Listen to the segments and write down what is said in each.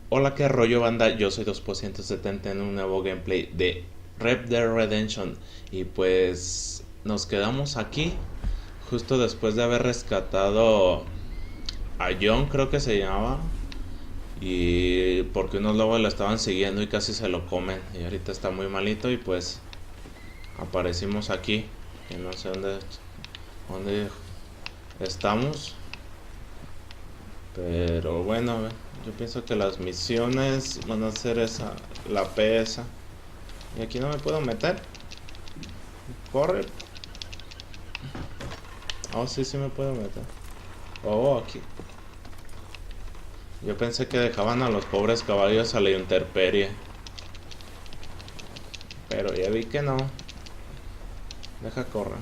Hola, qué rollo banda, yo soy 270 en un nuevo gameplay de Red Dead Redemption. Y pues nos quedamos aquí justo después de haber rescatado a John, creo que se llamaba. Y porque unos lobos lo estaban siguiendo y casi se lo comen. Y ahorita está muy malito y pues aparecimos aquí. Que no sé dónde estamos. Pero bueno, yo pienso que las misiones van a ser esa, la P esa. Y aquí no me puedo meter. Corre. Oh, sí, sí me puedo meter. Oh, aquí. Yo pensé que dejaban a los pobres caballos a la intemperie. Pero ya vi que no. Deja correr.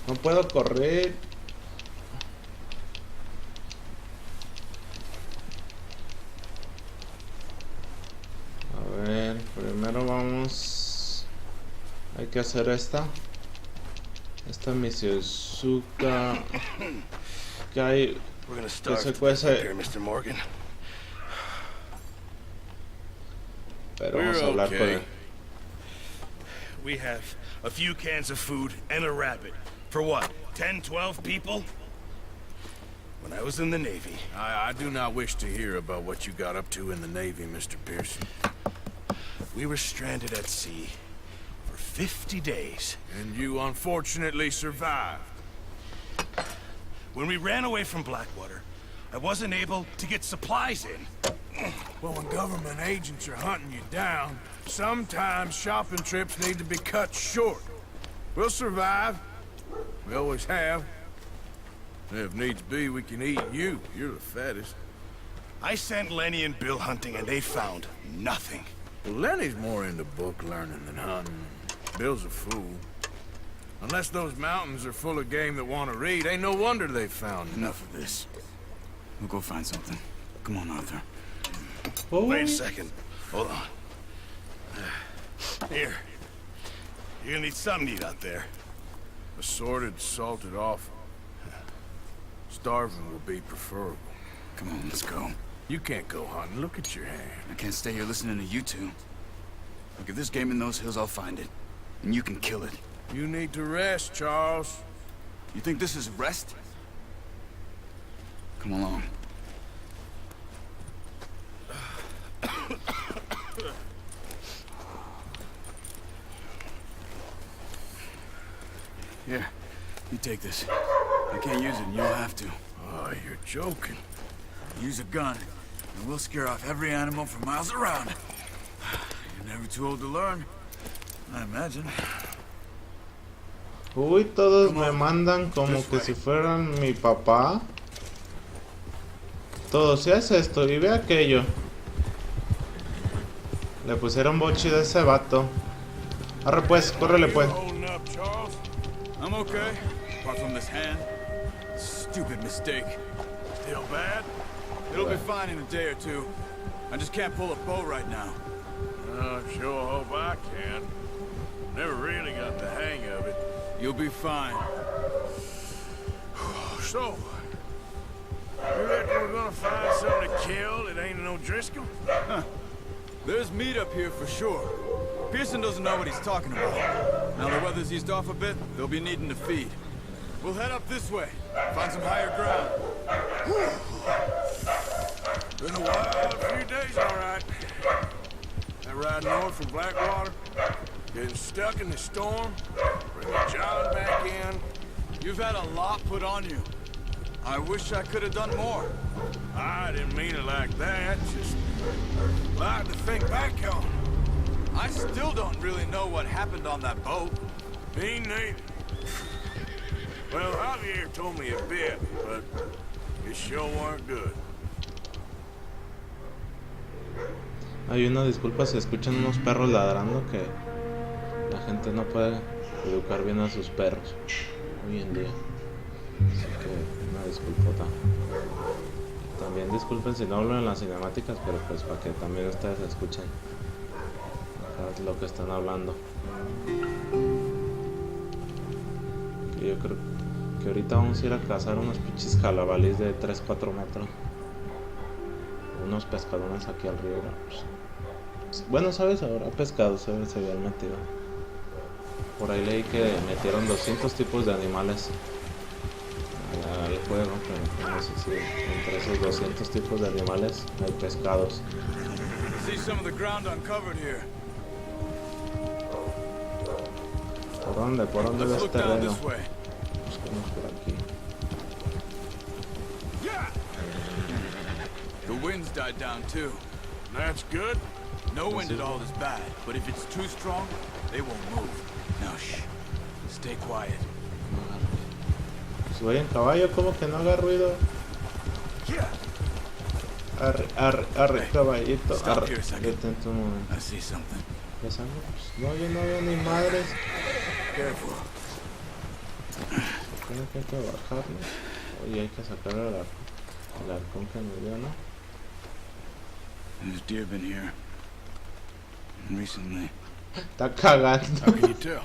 No puedo correr. A ver, primero vamos. Hay que hacer esta. Esta misiozuka. Que hay. Que se cuece. Pero vamos a hablar con él. We have a few cans of food and a rabbit. For what? 10, 12 people? When I was in the Navy. I do not wish to hear about what you got up to in the Navy, Mr. Pearson. We were stranded at sea for 50 days. And you unfortunately survived. When we ran away from Blackwater, I wasn't able to get supplies in. Well, when government agents are hunting you down, sometimes shopping trips need to be cut short. We'll survive. We always have. If needs be, we can eat you. You're the fattest. I sent Lenny and Bill hunting and they found nothing. Well, Lenny's more into book learning than hunting. Bill's a fool. Unless those mountains are full of game that want to read, ain't no wonder they found Enough of this. We'll go find something. Come on, Arthur. Oh. Wait a second. Hold on. Here. You're gonna need something to eat out there. assorted, salted offal. Starving will be preferable. Come on, let's go. You can't go hunting. Look at your hand. I can't stay here listening to you two. Look, if there's game in those hills, I'll find it. And you can kill it. You need to rest, Charles. You think this is rest? Come along. Here, you take this. I can't use it, and you don't have to. Oh, you're joking. Use a gun, and we'll scare off every animal for miles around. You're never too old to learn, I imagine. Uy, todos me mandan como que si fueran mi papá. Todos, si hace esto y ve aquello. Le pusieron bochi de ese vato. Arre pues, córrele pues. I'm okay, apart from this hand. Stupid mistake. Still bad? It'll be fine in a day or two. I just can't pull a bow right now. I sure hope I can. Never really got the hang of it. You'll be fine. So, you reckon we're gonna find something to kill that ain't no Driscoll? Huh. There's meat up here for sure. Pearson doesn't know what he's talking about. Now the weather's eased off a bit, they'll be needing to feed. We'll head up this way, find some higher ground. Been a wild few days, all right. That ride north from Blackwater, getting stuck in the storm, bringing John back in. You've had a lot put on you. I wish I could have done more. I didn't mean it like that, just like to think back on. I still don't really know what happened on that boat. Me neither. Well, Javier told me a bit, but it sure weren't good. Hay una disculpa si escuchan unos perros ladrando, que la gente no puede educar bien a sus perros hoy en día. Así que una disculpota. También disculpen si no hablo en las cinemáticas, pero pues para que también ustedes escuchen acá lo que están hablando. Y yo creo que ahorita vamos a ir a cazar unos pinches jalabalís de 3-4 metros. unos pescadones aquí al río. Bueno, ¿sabes? Ahora pescados se habían metido. Por ahí leí que metieron 200 tipos de animales al juego, pero no sé si entre esos 200 tipos de animales hay pescados. See some of the ground uncovered here. ¿Por dónde? ¿Por dónde Let's ves look down terreno? this way. Busquemos por aquí. The wind's died down too. That's good. No wind at all is bad, but if it's too strong, they won't move. Now shh. Stay quiet. Si voy en caballo, ¿cómo que no haga ruido? Arre, arre, arre, caballito, Stop arre. here a second. Detente un momento. I see something. ¿Ves algo? Pues, no, yo no veo ni madres. Careful. Creo que hay que bajarlo. Oye, hay que sacar el arcón que nos dio, ¿no? There's deer been here recently. Está cagando. How can you tell?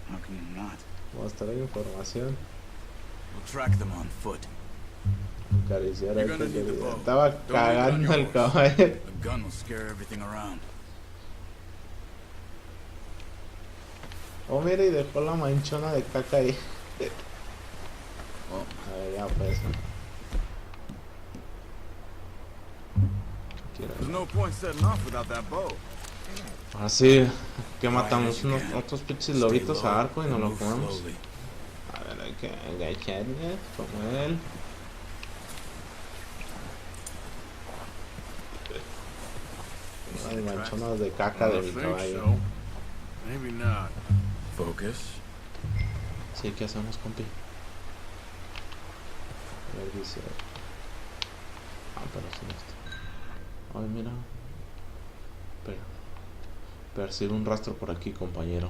How can you not? Mostrar información. We'll track them on foot. Acariciar a You're este gonna need the querido. bow. Estaba Don't leave it on cagando your el horse. caballo. A gun will scare everything around. Oh, mira, y dejó la manchona de caca ahí. Well, A ver, ya pues. Quiero- there's no point setting off without that bow. Así que matamos unos otros pinches lobitos a arco y nos lo comemos. Slowly. A ver, hay que agacharle como él. Las manchonas de caca I de mi think caballo. so. Maybe not. Focus. Sí, ¿qué hacemos, compi? A ver, dice. Ah, pero sin esto. Ay, mira. Espera. Percibe un rastro por aquí, compañero.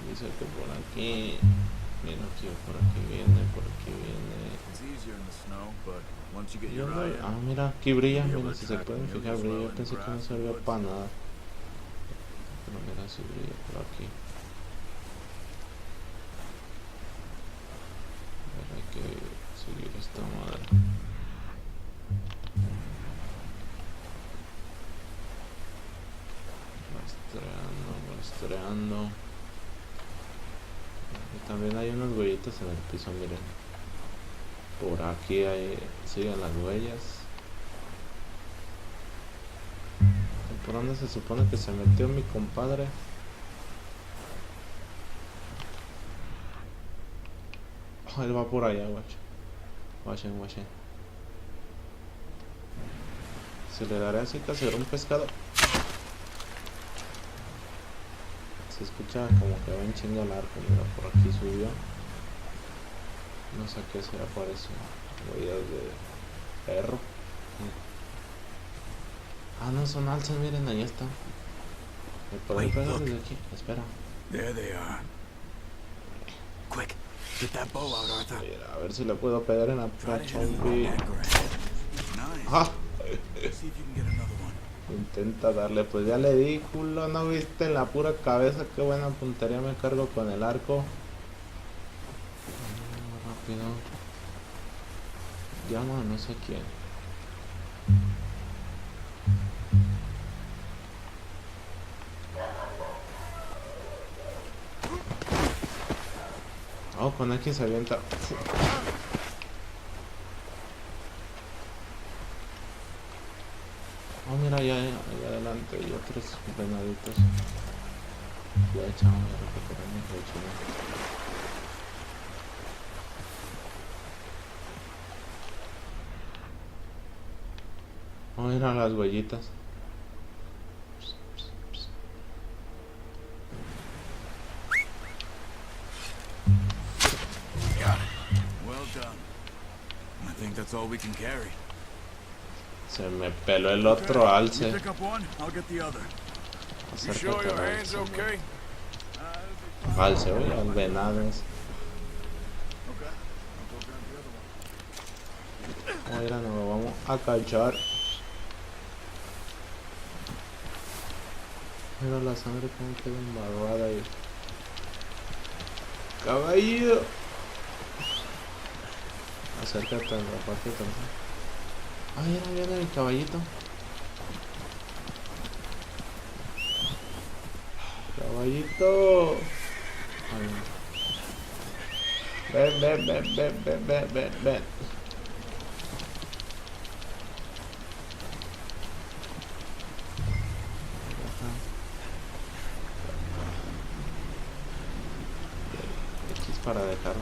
Dice que por aquí. Mira aquí, por aquí viene, por aquí viene. It's easier in the snow, but once you get Yo your no- eye Ah, in, mira, aquí brilla, mira, si se pueden fijar, brilla. Yo pensé que no servía para nada. Pero mira, si brilla por aquí. A ver, hay que seguir esta madre. Rastreando. Y también hay unas huellitas en el piso, miren. Por aquí hay, siguen las huellas. ¿Por dónde se supone que se metió mi compadre? Oh, él va por allá, guacho. Guachen, guachen. Se le dará así casi un pescado. Se escucha como que va en chinga el arco. Mira, por aquí subió. No sé qué será, parece huellas de perro. Ah, no, son alzas, miren, ahí está. ¿Me puedo Wait, pegar look. desde aquí? Espera. there they are. Quick, get that bow out, Arthur. Mira, a ver si le puedo pegar en la Try to hit him chompi. on that grass. Nice. Ah, See if you can get another one. intenta darle, pues ya le di, culo, no viste en la pura cabeza, qué buena puntería me cargo con el arco. Rápido. Llama a no sé quién. Oh, con aquí se avienta. Oh, mira, allá adelante hay otros venaditos. Flecha, vamos a recuperar mi flecha. Oh, mira las huellitas. Well done. I think that's all we can carry. Se me peló el otro You alce. pick up one, I'll get the other. You sure Acércate your al hand's alce. okay? Alce, oye, al venados. Okay. I'll go grab the other one. Mira, nos lo vamos a cachar. Mira la sangre como queda embarrada ahí. Caballo. Acércate a la parte también. Ay, ahora viene el caballito. Caballito. Ay. Ven, ven, ven, ven, ven, ven, ven, ven. X para dejar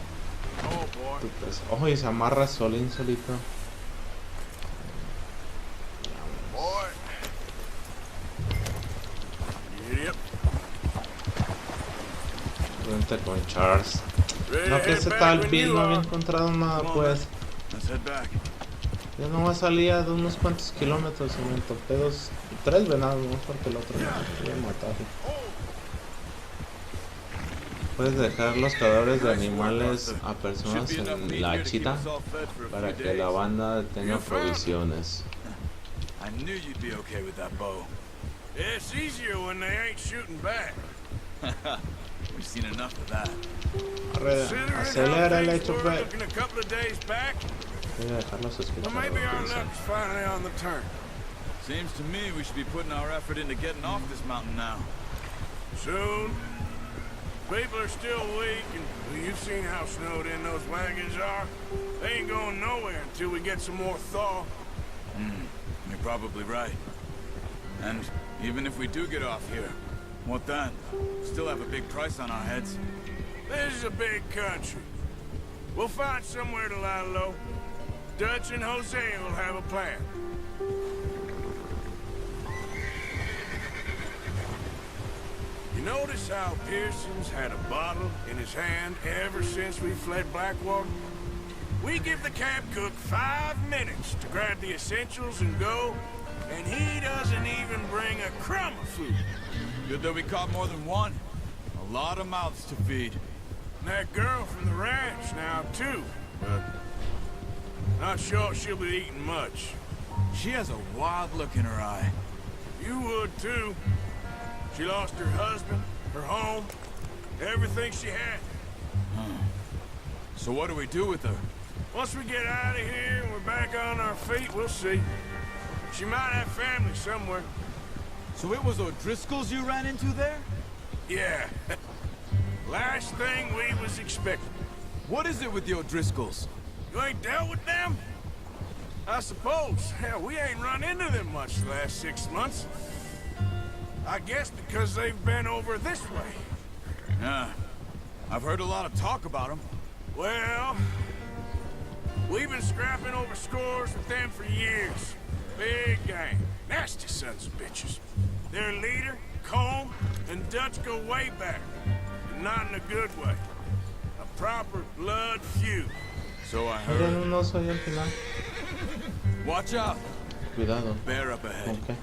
tu peso. Ojo, y se amarra solo solito. Boy. Yep. Vente con Charles. Ready No, to que head ese back tal when Bill you no había are. encontrado nada, Come on, pues. Let's head back. Yo nomás salía de unos cuantos kilómetros y me topé tres venados, no porque el otro me iba a matar. Puedes dejar los cadáveres de animales a personas en la chita para que la banda tenga provisiones. I knew you'd be okay with that bow. It's easier when they ain't shooting back. We've seen enough of that. Considering how Acelérale, things were chofer. looking a couple of days back, Voy a dejarlos well, escuchar. maybe our luck's finally on the turn. Seems to me we should be putting our effort into getting off this mountain now. Soon. People are still weak, and well, you've seen how snowed in those wagons are. They ain't going nowhere until we get some more thaw. You're probably right. And even if we do get off here, what then? Still have a big price on our heads. This is a big country. We'll find somewhere to lie low. Dutch and Jose will have a plan. You notice how Pearson's had a bottle in his hand ever since we fled Blackwater? We give the camp cook 5 minutes to grab the essentials and go, and he doesn't even bring a crumb of food. Good that we caught more than one. A lot of mouths to feed. And that girl from the ranch now, too, but not sure she'll be eating much. She has a wild look in her eye. You would, too. She lost her husband, her home, everything she had. So what do we do with her? Once we get out of here and we're back on our feet, we'll see. She might have family somewhere. So it was O'Driscoll's you ran into there? Yeah. Last thing we was expecting. What is it with the O'Driscolls? You ain't dealt with them? I suppose. Hell, we ain't run into them much the last 6 months. I guess because they've been over this way. Yeah. I've heard a lot of talk about them. Well, we've been scrapping over scores with them for years. Big gang. Nasty sons of bitches. Their leader, Combe, and Dutch go way back. And not in a good way. A proper blood feud. So I Hay heard. un oso ahí al final. Watch out. Cuidado. Bear up ahead. Ok.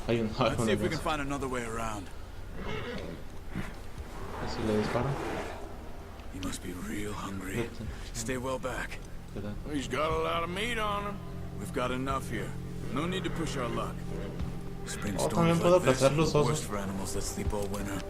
Hay un Let's see if we can oso. find another way around. Si le disparo. He must be real hungry. Stay well back. Cuidado. He's got a lot of meat on him. We've got enough here. No need to push our luck. Spring Oh, storms también puedo like this cazar are los the osos. worst for animals that sleep all winter.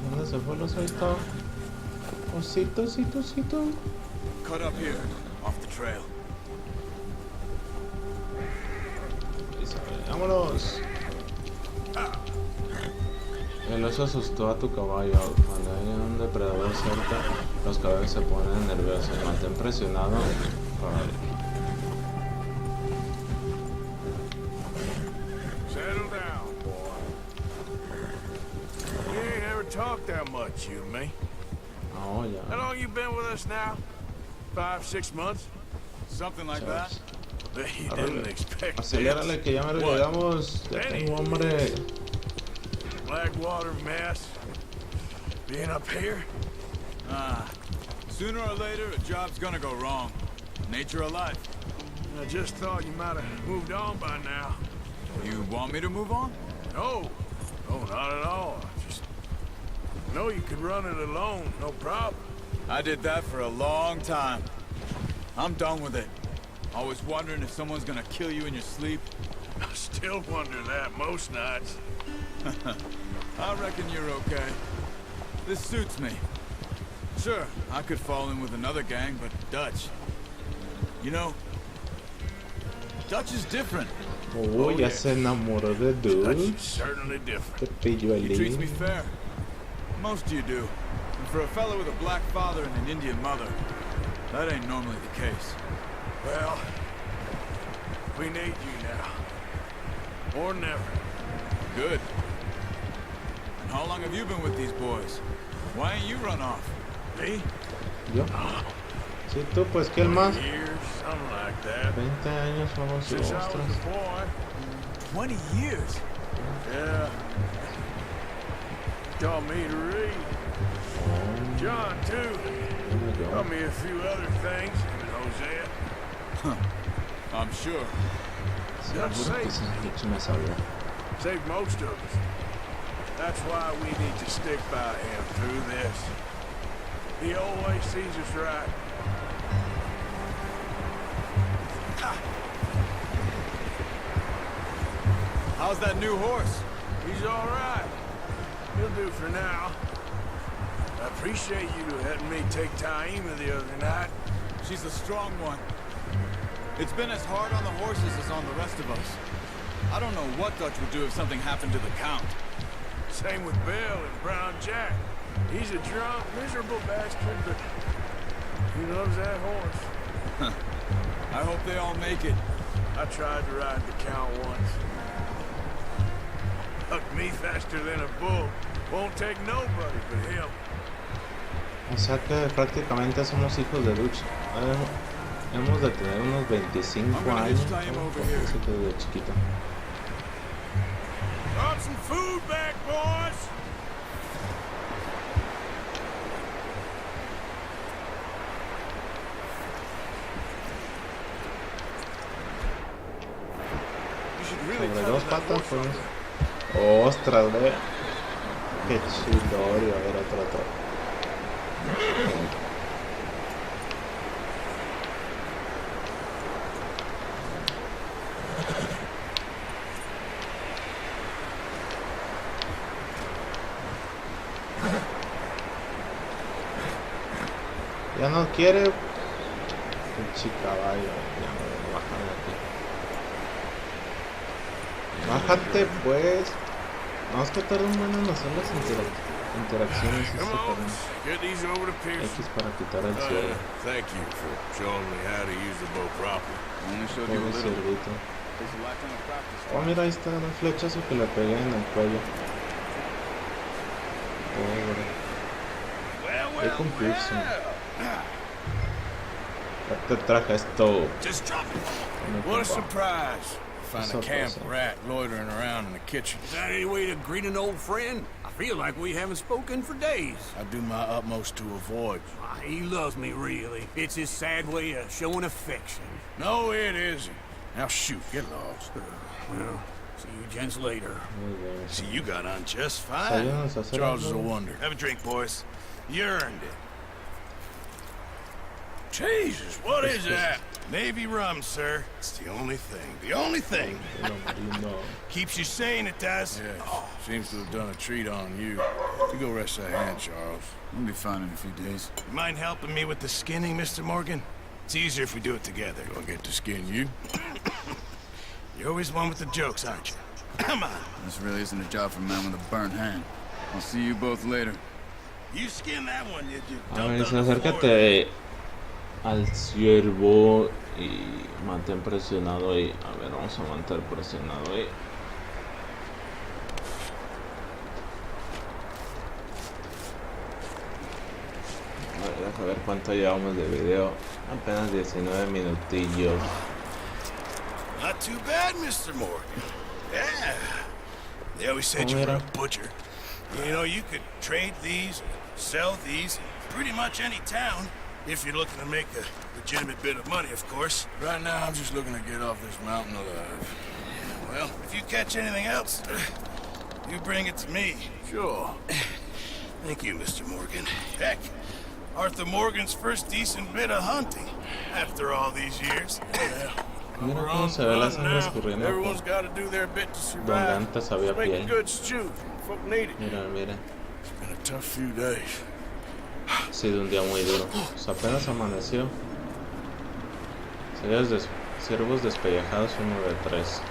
¿Dónde se fue el oso? Ahí está. Osito, osito, osito. Cut up here, off the trail. Vámonos. El oso asustó a tu caballo. Cuando hay un depredador cerca, los caballos se ponen nerviosos. Mantén presionado. Vale. Settle down, boy. We ain't ever talked that much, you and me. No, How ya. long you been with us now? 5, 6 months? Something like that. You didn't expect this. Acelérale que ya me What? llegamos. Ya tengo hambre. Blackwater mess. Being up here? Sooner or later, a job's gonna go wrong. Nature of life. I just thought you might have moved on by now. You want me to move on? No. No, not at all. I just know you could run it alone, no problem. I did that for a long time. I'm done with it. Always wondering if someone's gonna kill you in your sleep. I still wonder that most nights. I reckon you're okay. This suits me. Sure, I could fall in with another gang, but Dutch... You know, Dutch is different. Oh, ya se enamoró de That's Dutch. certainly different. Te pilló el He treats me link. fair. Most of you do. And for a fellow with a black father and an Indian mother, that ain't normally the case. Well, we need you now. Or never. Good. And how long have you been with these boys? Why ain't you run off? Me? Yo. Sí, tú, pues, ¿quién más? Years, something like that. 20 años, vamos, Since I was ostras. a boy. 20 years? Yeah. Taught me to read. John, too. Taught me a few other things. And Hosea. I'm sure. Dutch saved me. Saved most of us. That's why we need to stick by him through this. He always sees us right. How's that new horse? He's all right. He'll do for now. I appreciate you letting me take Taima the other night. She's a strong one. It's been as hard on the horses as on the rest of us. I don't know what Dutch would do if something happened to the Count. Same with Bill and Brown Jack. He's a drunk, miserable bastard, but he loves that horse. I hope they all make it. I tried to ride the Count once. Hucked me faster than a bull. Won't take nobody but him. O sea que prácticamente somos hijos de Dutch. Hemos de tener unos 25 años. Desde chiquito. Brought some food back, boys. You should really Sobre tell dos him that patas, horse pues. Ostras, ve. Qué chidorio. A ver, otro. Ya no quiere. Pinche caballo. Ya me voy a bajar de aquí. Bájate, pues. No, es que tarda un buen en hacer las interacciones. Come Este on, también. get these over to Pierce. X para quitar el cierre. Thank you for showing me how to use the bow properly. Only showed you a Pobre little. cerdito. Takes a lifetime of practice. Oh, mira, ahí está el flechazo que le pegué en el cuello. Pobre. Hay que cumplirse. Ya te traje esto. Just drop it. No, What a compa. surprise. Find a Surprise. camp rat loitering around in the kitchen. Is that any way to greet an old friend? I feel like we haven't spoken for days. I do my utmost to avoid. He loves me, really. It's his sad way of showing affection. No, it isn't. Now shoot, get lost. Well, see you gents later. Muy bien. See, you got on just fine. Ayúdanos a hacer Charles is a algo. wonder. Have a drink, boys. You earned it. Jesus, what is that? Navy rum, sir. It's the only thing. The only thing. El hombrino. Keeps you sane, it does. Yes, seems to have done a treat on you. You go rest that hand, Charles. We'll be fine in a few days. You mind helping me with the skinning, Mr. Morgan? It's easier if we do it together. Do I get to skin you? You're always one with the jokes, aren't you? Come on. This really isn't a job for a man with a burnt hand. I'll see you both later. You skinned that one, did you? A ver, Dumped on the floor. acércate al ciervo y mantén presionado ahí. A ver, vamos a mantener presionado ahí. A ver, deja ver cuánto llevamos de video. Apenas 19 minutillos. Not too bad, Mr. Morgan. Yeah. They always said Oh, you were mira. a butcher. You know, you could trade these, sell these, in pretty much any town, if you're looking to make a legitimate bit of money, of course. Right now, I'm just looking to get off this mountain alive. Well, if you catch anything else, you bring it to me. Sure. Thank you, Mr. Morgan. Heck, Arthur Morgan's first decent bit of hunting, after all these years. Yeah, Mira cómo se ve la sangre escurriendo Everyone's got to do their bit to donde survive. antes había Make a piel. good stew. Folk need it. Mira, mira. It's been a tough few days. Ha sido un día muy duro. Pues apenas amaneció. Ciervos despellejados 1 de 3.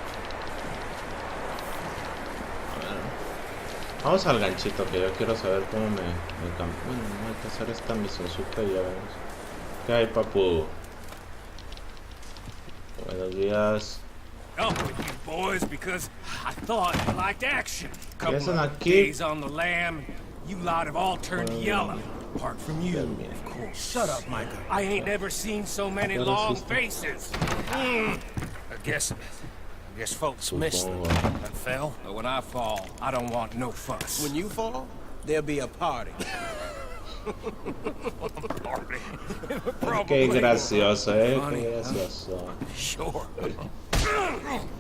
Vamos al ganchito, que yo quiero saber cómo me cambio. Bueno, no hay que hacer esta misionzuca y ya vemos. ¿Qué hay, papu? Buenos días. Up with you boys because I thought you liked action. ¿Qué hacen Couple of aquí? days on the lam, you lot have all turned yellow. Apart from you, of course. Shut up, Micah. I ain't never seen so many Pero long sí está. faces. I guess folks miss them. Supongo. And fell, but when I fall, I don't want no fuss. When you fall, there'll be a party. Qué gracioso, qué Funny, huh? gracioso. Sure.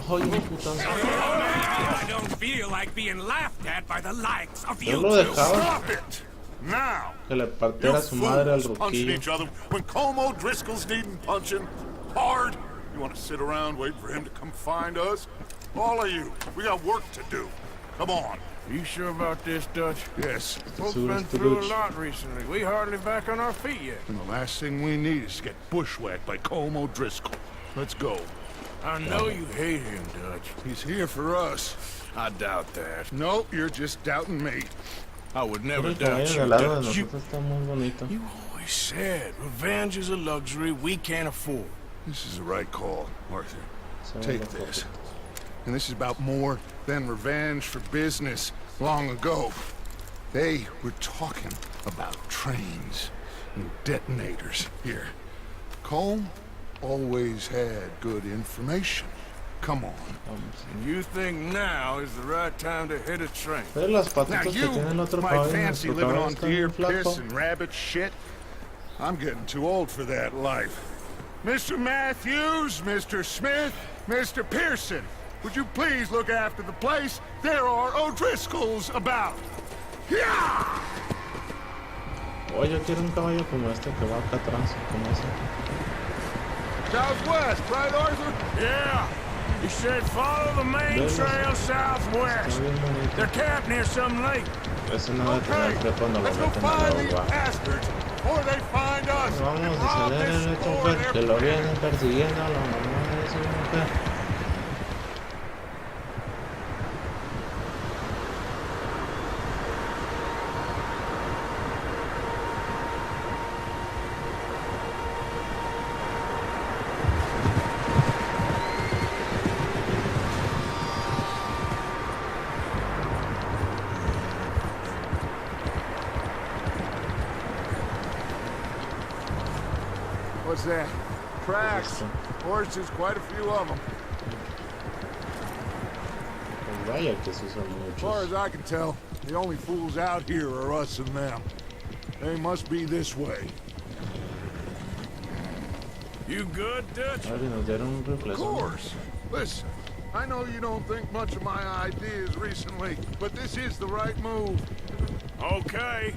Ay, mi puta. I don't feel like being laughed at by the likes of Yo you lo two. dejaba Stop it! Now! que le You partiera su madre al fools punching ruquillo. each other when Como Driscoll's needing punching hard. You want to sit around waiting for him to come find us? All of you, we got work to do. Come on. You sure about this, Dutch? Yes. Folks Soon been as the through a Dutch. lot recently. We hardly back on our feet yet. And the last thing we need is to get bushwhacked by Como Driscoll. Let's go. I know you hate him, Dutch. He's here for us. I doubt that. No, you're just doubting me. I would Mira never el caballo doubt en you, el lado de Dutch. You nosotros está muy bonito. always said revenge is a luxury we can't afford. This is the right call, Arthur. Se ve Take la this. foto. And this is about more than revenge for business long ago. They were talking about trains and detonators here. Colm always had good information. Come on. Vamos. And you think now is the right time to hit a train? ¿Ves las Now patitas que you tiene el otro might caballo? fancy Nuestro living caballo on está deer muy flaco. piss and rabbit shit. I'm getting too old for that life. Mr. Matthews, Mr. Smith, Mr. Pearson, would you please look after the place? There are O'Driscolls about. Yeah! Oh, yo quiero un caballo como este que va acá atrás, como ese. Southwest, right, Arthur? Yeah. He said follow the main Velas. trail southwest. Está bien bonito. They're camped near some lake. Ese no debe Okay, tener frío cuando lo let's go meten al find these agua. bastards before they find us. Vamos and a rob salir this el store chofer they're que lo preparing. vienen persiguiendo a la mamá de su mujer. What's that? Tracks. Esto. Horses, quite a few of them. Pues vaya que sí son As far muchos. as I can tell, the only fools out here are us and them. They must be this way. You good, Dutch? A ver, nos dieron un Of rifle. course. Listen, I know you don't think much of my ideas recently, but this is the right move. Okay.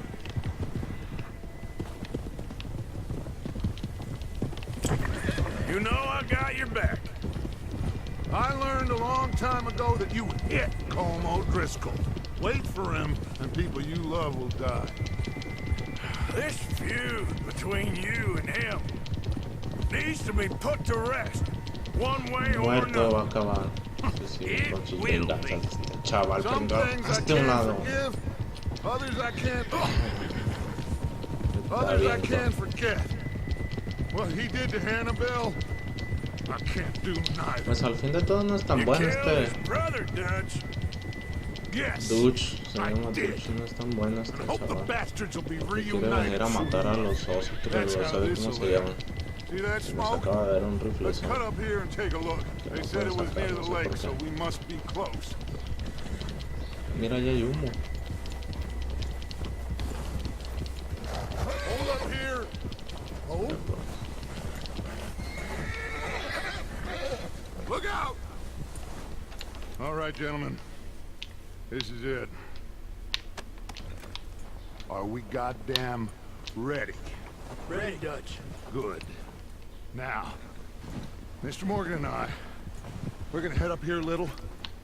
You know I got your back. I learned a long time ago that you hit Colm O'Driscoll. Wait for him, and people you love will die. This feud between you and him needs to be put to rest, one way or Muerto va a another. acabar. Sí, sí, con sus will be. venganzas. Este chaval, Some venga, things I hazte un lado. can't forgive, others I can't. Está Others I bien, can't forget. What he did to Hannibal, I can't do neither. pues al fin de todo no es tan You bueno killed este his brother, Dutch. Yes. Dutch. Se I llama did. Dutch, no es tan bueno este I hope the chaval. bastards will be Que quiere reunited venir a soon. matar a los osos, pero That's no how sabe this cómo will se end. llaman. See that Se nos smoke? acaba de dar un Let's rifle. cut up here and take a look. They no said it puedo was near the sacar, no sé lake, por so qué. we must be close. Mira, ya hay humo. Hold up here. Hold. Look out! All right, gentlemen. This is it. Are we goddamn ready? Ready, Dutch. Good. Now, Mr. Morgan and we're gonna head up here a little,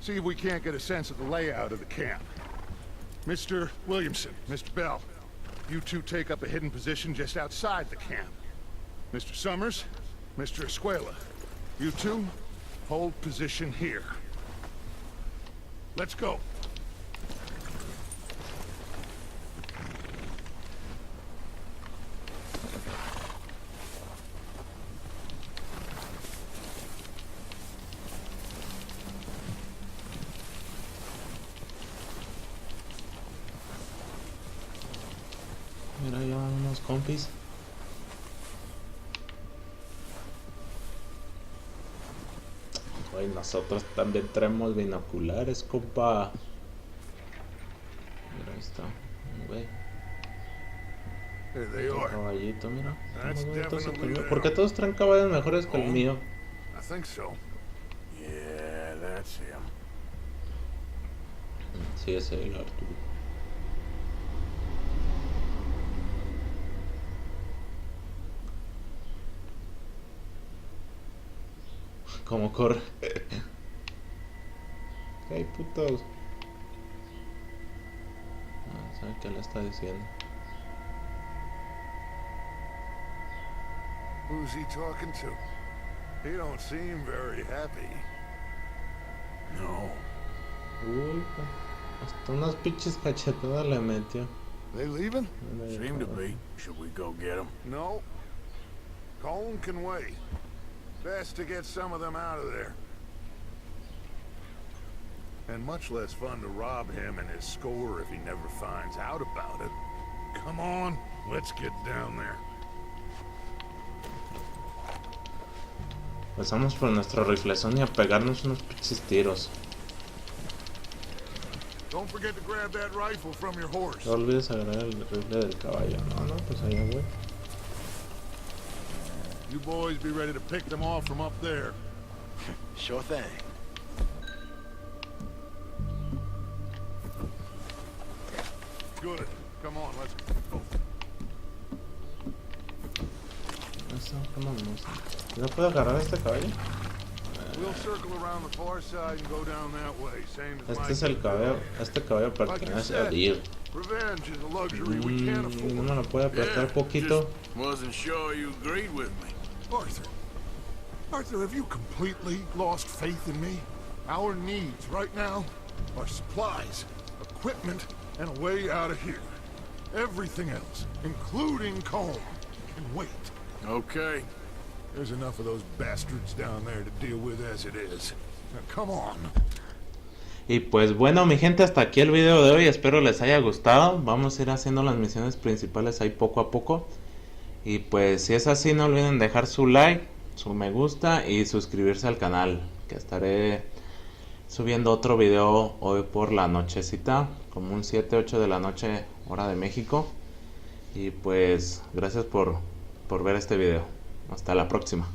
see if we can't get a sense of the layout of the camp. Mr. Williamson, Mr. Bell, you two take up a hidden position just outside the camp. Mr. Summers, Mr. Escuela, you two hold position here. Let's go. Mira, ya van unos compis. Ay, nosotros también traemos binoculares, compa. Mira, ahí está. Güey. There they Un are. caballito, mira. That's Más bonitos que el definitely mío. ¿Por qué todos traen caballos mejores que el mío? I think so. Yeah, that's him. Sí, ese es el Arturo. ¿Cómo corre? Hey, putos. No sé qué le está diciendo. Who's he talking to? He don't seem very happy. No. Uy, hasta unas pinches cachetadas le metió. They leaving? Seem to be. Should we go get him? No. Colin can wait. Best to get some of them out of there. And much less fun to rob him and his score if he never finds out about it. Come on, let's get down there. Pues vamos por nuestro riflezón y a pegarnos unos pinches tiros. Don't forget to grab that rifle from your horse. No olvides agarrar el rifle del caballo. No, pues allá voy. You boys be ready to pick them off from up there. Sure thing. Good. Come on, let's go. Eso, vámonos. ¿No puedo agarrar este caballo? We'll circle around the far side and go down that way. Same as Este es el caballo. Este caballo pertenece a Dir. Revenge is a luxury we can't No afford. me lo puede apretar poquito. Just wasn't sure you agreed with me. Arthur, have you completely lost faith in me? Our needs right now are supplies, equipment, and a way out of here. Everything else, including Colm, can wait. Okay. There's enough of those bastards down there to deal with as it is. Now come on. Y pues bueno, mi gente, hasta aquí el video de hoy. Espero les haya gustado. Vamos a ir haciendo las misiones principales ahí poco a poco. Y pues si es así, no olviden dejar su like, su me gusta y suscribirse al canal, que estaré subiendo otro video hoy por la nochecita, como un 7-8 de la noche, hora de México. Y pues gracias por ver este video. Hasta la próxima.